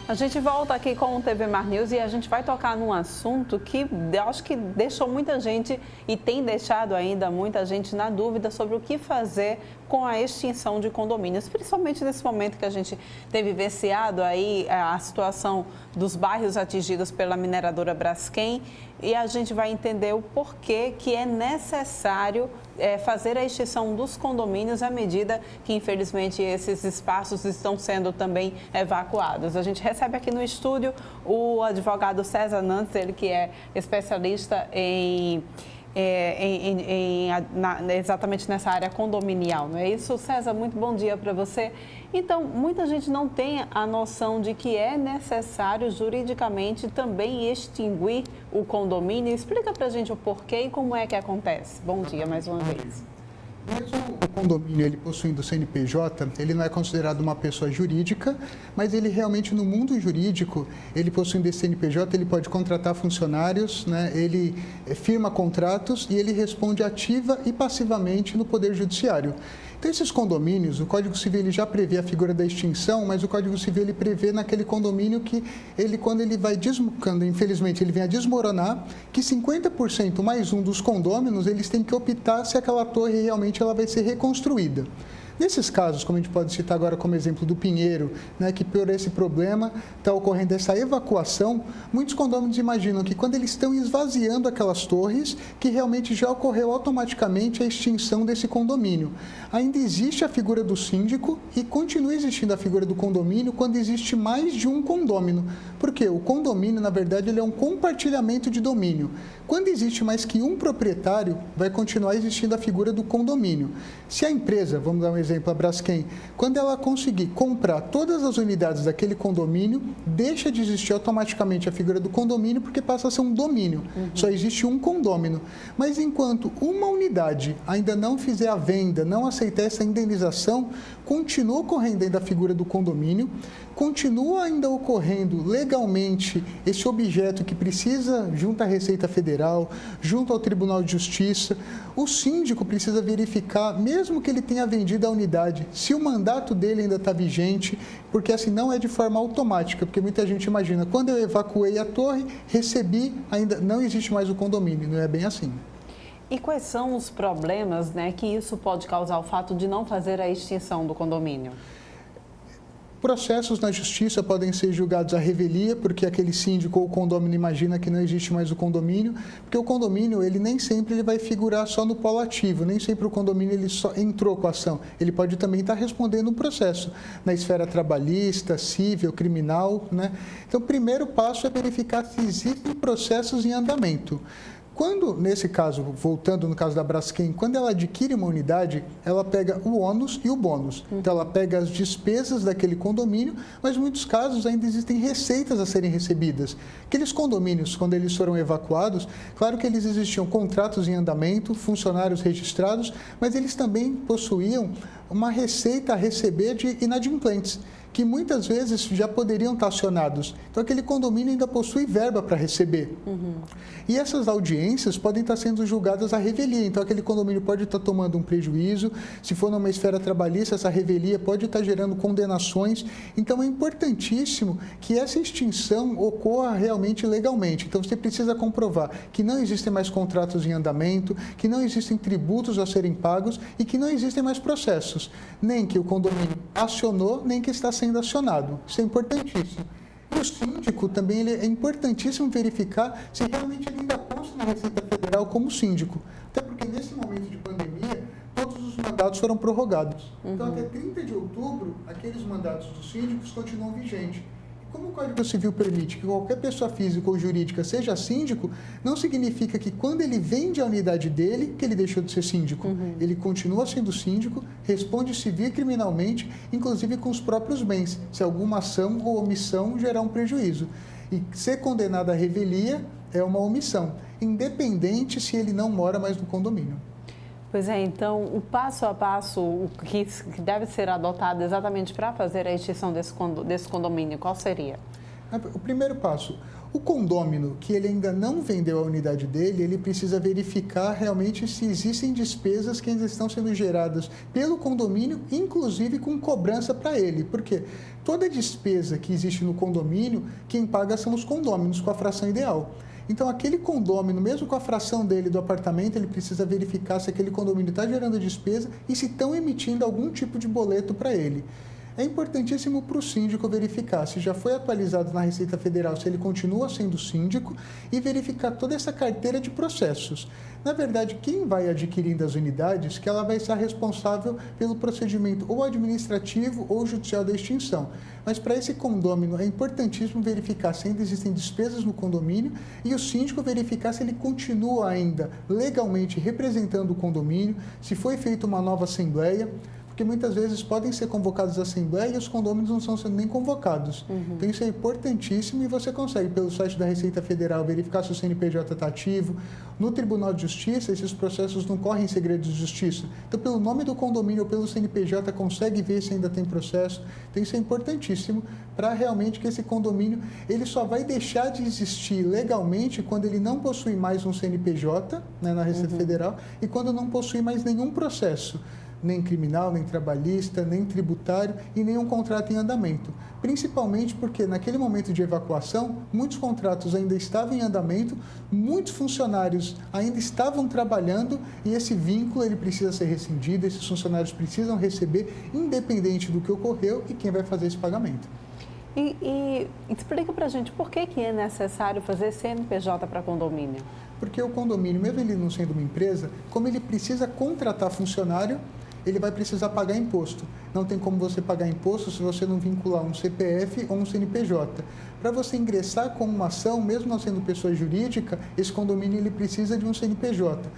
A gente volta aqui com o TV Mar News e a gente vai tocar num assunto que eu acho que deixou muita gente e tem deixado ainda muita gente na dúvida sobre o que fazer com a extinção de condomínios, principalmente nesse momento que a gente tem vivenciado aí a situação dos bairros atingidos pela mineradora Braskem, e a gente vai entender o porquê que é necessário fazer a extinção dos condomínios à medida que, infelizmente, esses espaços estão sendo também evacuados. A gente recebe aqui no estúdio o advogado César Nantes, ele que é especialista exatamente nessa área condominial, não é isso? César, muito bom dia para você. Então, muita gente não tem a noção de que é necessário juridicamente também extinguir o condomínio. Explica para a gente o porquê e como é que acontece. Bom dia mais uma vez. Mesmo o condomínio, ele possuindo CNPJ, ele não é considerado uma pessoa jurídica, mas ele realmente, no mundo jurídico, ele possuindo esse CNPJ, ele pode contratar funcionários, né? Ele firma contratos e ele responde ativa e passivamente no Poder Judiciário. Então, esses condomínios, o Código Civil ele já prevê a figura da extinção, mas o Código Civil ele prevê naquele condomínio que ele, quando ele vai desmorando, infelizmente, ele vem a desmoronar, que 50% mais um dos condôminos, eles têm que optar se aquela torre realmente ela vai ser reconstruída. Nesses casos, como a gente pode citar agora como exemplo do Pinheiro, né, que por esse problema está ocorrendo essa evacuação, muitos condôminos imaginam que quando eles estão esvaziando aquelas torres, que realmente já ocorreu automaticamente a extinção desse condomínio. Ainda existe a figura do síndico e continua existindo a figura do condomínio quando existe mais de um condômino. Porque o condomínio, na verdade, ele é um compartilhamento de domínio. Quando existe mais que um proprietário, vai continuar existindo a figura do condomínio. Se a empresa, vamos dar um exemplo, a Braskem, quando ela conseguir comprar todas as unidades daquele condomínio, deixa de existir automaticamente a figura do condomínio, porque passa a ser um domínio. Só existe um condômino. Mas enquanto uma unidade ainda não fizer a venda, não aceitar essa indenização, continua ocorrendo ainda a figura do condomínio, continua ainda ocorrendo legalmente esse objeto que precisa, junto à Receita Federal, junto ao Tribunal de Justiça, o síndico precisa verificar, mesmo que ele tenha vendido a unidade, se o mandato dele ainda está vigente, porque assim não é de forma automática, porque muita gente imagina, quando eu evacuei a torre, recebi, ainda não existe mais o condomínio, não é bem assim. E quais são os problemas, né, que isso pode causar, o fato de não fazer a extinção do condomínio? Processos na justiça podem ser julgados à revelia, porque aquele síndico ou condômino imagina que não existe mais o condomínio, porque o condomínio, ele nem sempre ele vai figurar só no polo ativo, nem sempre o condomínio ele só entrou com a ação, ele pode também estar respondendo um processo na esfera trabalhista, civil, criminal, né? Então, o primeiro passo é verificar se existem processos em andamento. Quando, nesse caso, voltando no caso da Braskem, quando ela adquire uma unidade, ela pega o ônus e o bônus. Então, ela pega as despesas daquele condomínio, mas em muitos casos ainda existem receitas a serem recebidas. Aqueles condomínios, quando eles foram evacuados, claro que eles existiam contratos em andamento, funcionários registrados, mas eles também possuíam uma receita a receber de inadimplentes, que muitas vezes já poderiam estar acionados. Então, aquele condomínio ainda possui verba para receber. E essas audiências podem estar sendo julgadas à revelia. Então, aquele condomínio pode estar tomando um prejuízo. Se for numa esfera trabalhista, essa revelia pode estar gerando condenações. Então, é importantíssimo que essa extinção ocorra realmente legalmente. Então, você precisa comprovar que não existem mais contratos em andamento, que não existem tributos a serem pagos e que não existem mais processos. Nem que o condomínio acionou, nem que está sendo acionado. Isso é importantíssimo. E o síndico também ele é importantíssimo verificar se realmente ele ainda consta na Receita Federal como síndico. Até porque nesse momento de pandemia, todos os mandatos foram prorrogados. Então, até 30 de outubro, aqueles mandatos dos síndicos continuam vigentes. Como o Código Civil permite que qualquer pessoa física ou jurídica seja síndico, não significa que quando ele vende a unidade dele, que ele deixou de ser síndico. Ele continua sendo síndico, responde civil e criminalmente, inclusive com os próprios bens, se alguma ação ou omissão gerar um prejuízo. E ser condenado à revelia é uma omissão, independente se ele não mora mais no condomínio. Pois é, então, o passo a passo, o que deve ser adotado exatamente para fazer a extinção desse condomínio, qual seria? O primeiro passo, O condômino, que ele ainda não vendeu a unidade dele, ele precisa verificar realmente se existem despesas que ainda estão sendo geradas pelo condomínio, inclusive com cobrança para ele. Por quê? Toda despesa que existe no condomínio, quem paga são os condôminos com a fração ideal. Então, aquele condômino, mesmo com a fração dele do apartamento, ele precisa verificar se aquele condomínio está gerando despesa e se estão emitindo algum tipo de boleto para ele. É importantíssimo para o síndico verificar se já foi atualizado na Receita Federal, se ele continua sendo síndico, e verificar toda essa carteira de processos. Na verdade, quem vai adquirindo as unidades, que ela vai ser responsável pelo procedimento ou administrativo ou judicial da extinção. Mas para esse condômino é importantíssimo verificar se ainda existem despesas no condomínio e o síndico verificar se ele continua ainda legalmente representando o condomínio, se foi feita uma nova assembleia, porque muitas vezes podem ser convocados à Assembleia e os condôminos não estão sendo nem convocados. Então, isso é importantíssimo e você consegue, pelo site da Receita Federal, verificar se o CNPJ está ativo. No Tribunal de Justiça, esses processos não correm em segredo de justiça. Então, pelo nome do condomínio ou pelo CNPJ, consegue ver se ainda tem processo. Então, isso é importantíssimo para realmente que esse condomínio ele só vai deixar de existir legalmente quando ele não possui mais um CNPJ, né, na Receita Federal, e quando não possui mais nenhum processo, nem criminal, nem trabalhista, nem tributário e nenhum contrato em andamento. Principalmente porque naquele momento de evacuação, muitos contratos ainda estavam em andamento, muitos funcionários ainda estavam trabalhando e esse vínculo ele precisa ser rescindido, esses funcionários precisam receber, independente do que ocorreu e quem vai fazer esse pagamento. E explica para a gente por que é necessário fazer CNPJ para condomínio? Porque o condomínio, mesmo ele não sendo uma empresa, como ele precisa contratar funcionário, ele vai precisar pagar imposto. Não tem como você pagar imposto se você não vincular um CPF ou um CNPJ. Para você ingressar com uma ação, mesmo não sendo pessoa jurídica, esse condomínio ele precisa de um CNPJ.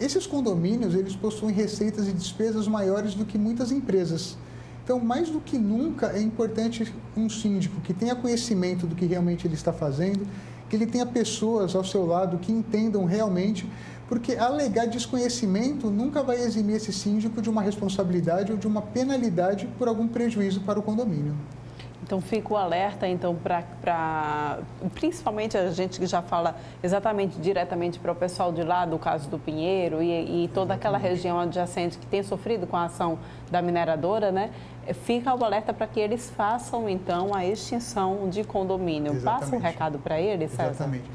Esses condomínios, eles possuem receitas e despesas maiores do que muitas empresas. Então, mais do que nunca, é importante um síndico que tenha conhecimento do que realmente ele está fazendo, que ele tenha pessoas ao seu lado que entendam realmente, porque alegar desconhecimento nunca vai eximir esse síndico de uma responsabilidade ou de uma penalidade por algum prejuízo para o condomínio. Então, fica o alerta, então, principalmente a gente que já fala exatamente, diretamente para o pessoal de lá, do caso do Pinheiro e toda aquela região adjacente que tem sofrido com a ação da mineradora, né? Fica o alerta para que eles façam, então, a extinção de condomínio. Exatamente. Passa um recado para eles, César? Exatamente.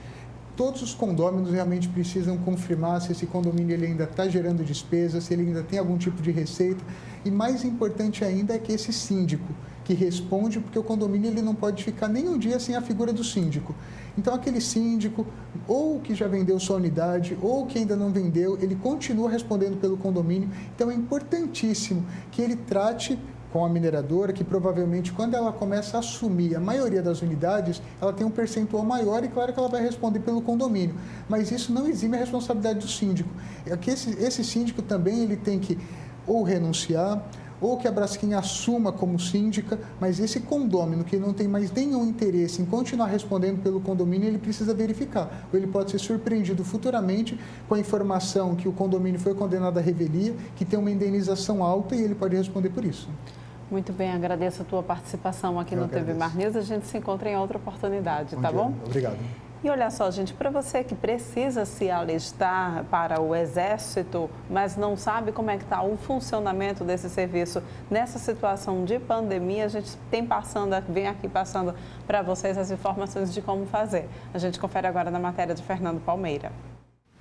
Todos os condôminos realmente precisam confirmar se esse condomínio ele ainda está gerando despesas, se ele ainda tem algum tipo de receita. E mais importante ainda é que esse síndico que responde, porque o condomínio ele não pode ficar nem um dia sem a figura do síndico. Então, aquele síndico, ou que já vendeu sua unidade, ou que ainda não vendeu, ele continua respondendo pelo condomínio. Então, é importantíssimo que ele trate com a mineradora, que provavelmente quando ela começa a assumir a maioria das unidades, ela tem um percentual maior e claro que ela vai responder pelo condomínio. Mas isso não exime a responsabilidade do síndico. É que esse síndico também ele tem que ou renunciar, ou que a Braskem assuma como síndica, mas esse condômino que não tem mais nenhum interesse em continuar respondendo pelo condomínio, ele precisa verificar. Ou ele pode ser surpreendido futuramente com a informação que o condomínio foi condenado à revelia, que tem uma indenização alta e ele pode responder por isso. Muito bem, agradeço a tua participação aqui no TV Mar News. A gente se encontra em outra oportunidade, tá bom? Obrigado. E olha só, gente, para você que precisa se alistar para o Exército, mas não sabe como é que está o funcionamento desse serviço nessa situação de pandemia, a gente vem aqui passando para vocês as informações de como fazer. A gente confere agora na matéria de Fernando Palmeira.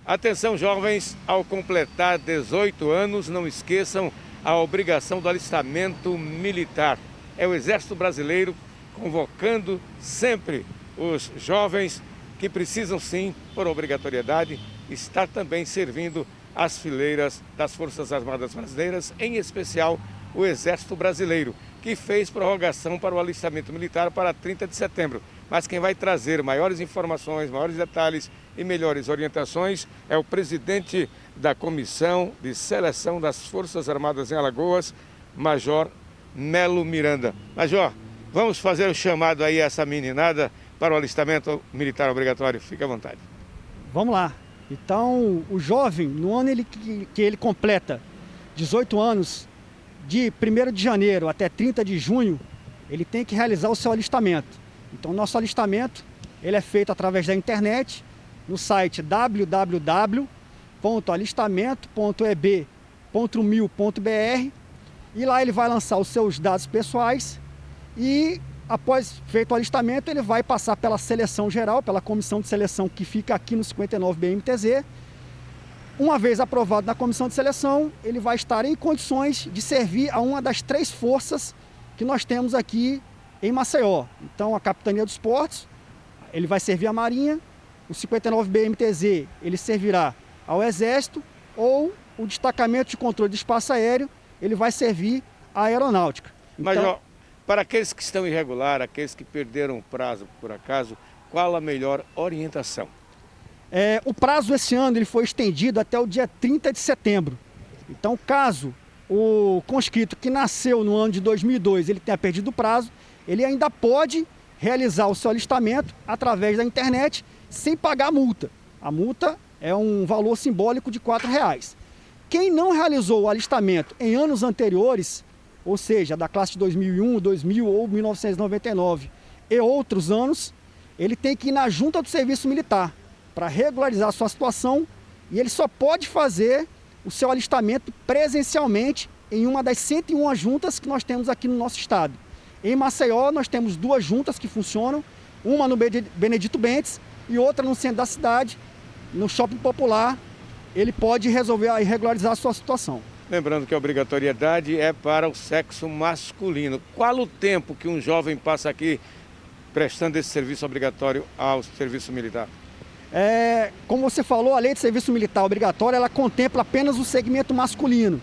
Atenção, jovens, ao completar 18 anos, não esqueçam a obrigação do alistamento militar. É o Exército Brasileiro convocando sempre os jovens que precisam sim, por obrigatoriedade, estar também servindo as fileiras das Forças Armadas Brasileiras, em especial o Exército Brasileiro, que fez prorrogação para o alistamento militar para 30 de setembro. Mas quem vai trazer maiores informações, maiores detalhes e melhores orientações é o presidente da Comissão de Seleção das Forças Armadas em Alagoas, Major Melo Miranda. Major, vamos fazer o chamado aí a essa meninada para o alistamento militar obrigatório. Fique à vontade. Vamos lá. Então, o jovem, no ano que ele completa 18 anos, de 1º de janeiro até 30 de junho, ele tem que realizar o seu alistamento. Então, nosso alistamento ele é feito através da internet, no site www.alistamento.eb.mil.br, e lá ele vai lançar os seus dados pessoais e, após feito o alistamento, ele vai passar pela seleção geral, pela comissão de seleção que fica aqui no 59 BMTZ. Uma vez aprovado na comissão de seleção, ele vai estar em condições de servir a uma das 3 forças que nós temos aqui em Maceió. Então, a Capitania dos Portos, ele vai servir a Marinha, o 59 BMTZ, ele servirá ao Exército, ou o Destacamento de Controle de Espaço Aéreo, ele vai servir à Aeronáutica. Então, Major, para aqueles que estão irregular, aqueles que perderam o prazo por acaso, qual a melhor orientação? O prazo esse ano ele foi estendido até o dia 30 de setembro. Então, caso o conscrito que nasceu no ano de 2002 ele tenha perdido o prazo, ele ainda pode realizar o seu alistamento através da internet sem pagar a multa. A multa é um valor simbólico de R$ 4,00. Quem não realizou o alistamento em anos anteriores, ou seja, da classe de 2001, 2000 ou 1999 e outros anos, ele tem que ir na junta do serviço militar para regularizar a sua situação, e ele só pode fazer o seu alistamento presencialmente em uma das 101 juntas que nós temos aqui no nosso estado. Em Maceió nós temos 2 juntas que funcionam, uma no Benedito Bentes e outra no centro da cidade, no Shopping Popular. Ele pode resolver e regularizar a sua situação. Lembrando que a obrigatoriedade é para o sexo masculino. Qual o tempo que um jovem passa aqui prestando esse serviço obrigatório ao serviço militar? Como você falou, a lei de serviço militar obrigatório, ela contempla apenas o segmento masculino.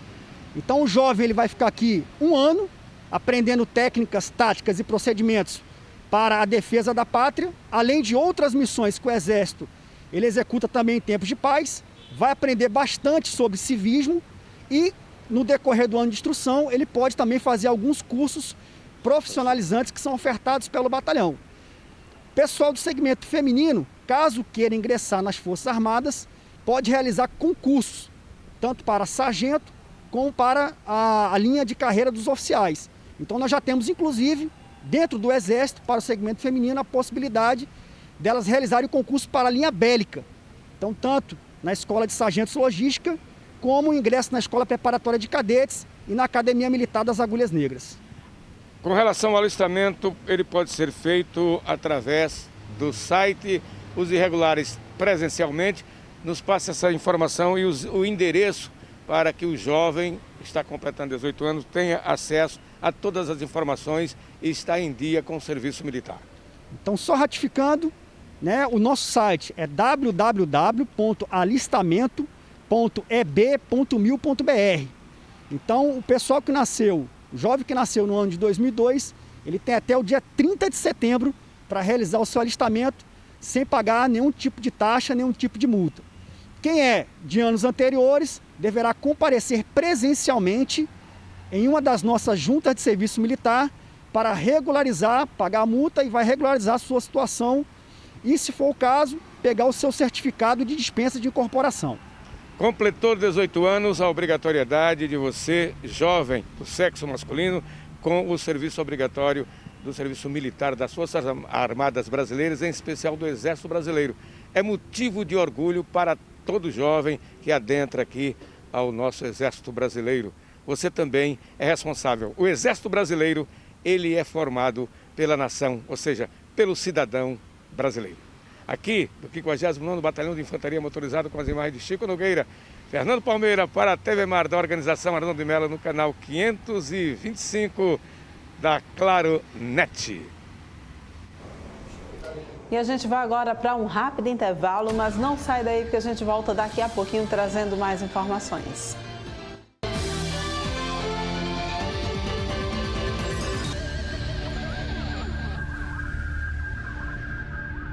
Então o jovem ele vai ficar aqui 1 ano, aprendendo técnicas, táticas e procedimentos para a defesa da pátria, além de outras missões que o Exército ele executa também em tempos de paz, vai aprender bastante sobre civismo e, no decorrer do ano de instrução, ele pode também fazer alguns cursos profissionalizantes que são ofertados pelo batalhão. Pessoal do segmento feminino, caso queira ingressar nas Forças Armadas, pode realizar concursos, tanto para sargento como para a linha de carreira dos oficiais. Então nós já temos, inclusive, dentro do Exército, para o segmento feminino, a possibilidade delas realizarem o concurso para a linha bélica. Então, tanto na Escola de Sargentos Logística, como o ingresso na Escola Preparatória de Cadetes e na Academia Militar das Agulhas Negras. Com relação ao alistamento, ele pode ser feito através do site. Os irregulares presencialmente, nos passe essa informação e o endereço para que o jovem que está completando 18 anos tenha acesso a todas as informações e está em dia com o serviço militar. Então, só ratificando, o nosso site é www.alistamento.eb.mil.br. Então, o pessoal que nasceu, o jovem que nasceu no ano de 2002, ele tem até o dia 30 de setembro para realizar o seu alistamento sem pagar nenhum tipo de taxa, nenhum tipo de multa. Quem é de anos anteriores deverá comparecer presencialmente em uma das nossas juntas de serviço militar para regularizar, pagar a multa e vai regularizar a sua situação e, se for o caso, pegar o seu certificado de dispensa de incorporação. Completou 18 anos, a obrigatoriedade de você, jovem do sexo masculino, com o serviço obrigatório do serviço militar das Forças Armadas Brasileiras, em especial do Exército Brasileiro. É motivo de orgulho para todo jovem que adentra aqui ao nosso Exército Brasileiro. Você também é responsável. O Exército Brasileiro, ele é formado pela nação, ou seja, pelo cidadão brasileiro. Aqui, do 59º Batalhão de Infantaria Motorizada, com as imagens de Chico Nogueira, Fernando Palmeira, para a TV Mar, da organização Arnaldo de Mello, no canal 525 da Claro Net. E a gente vai agora para um rápido intervalo, mas não sai daí porque a gente volta daqui a pouquinho trazendo mais informações.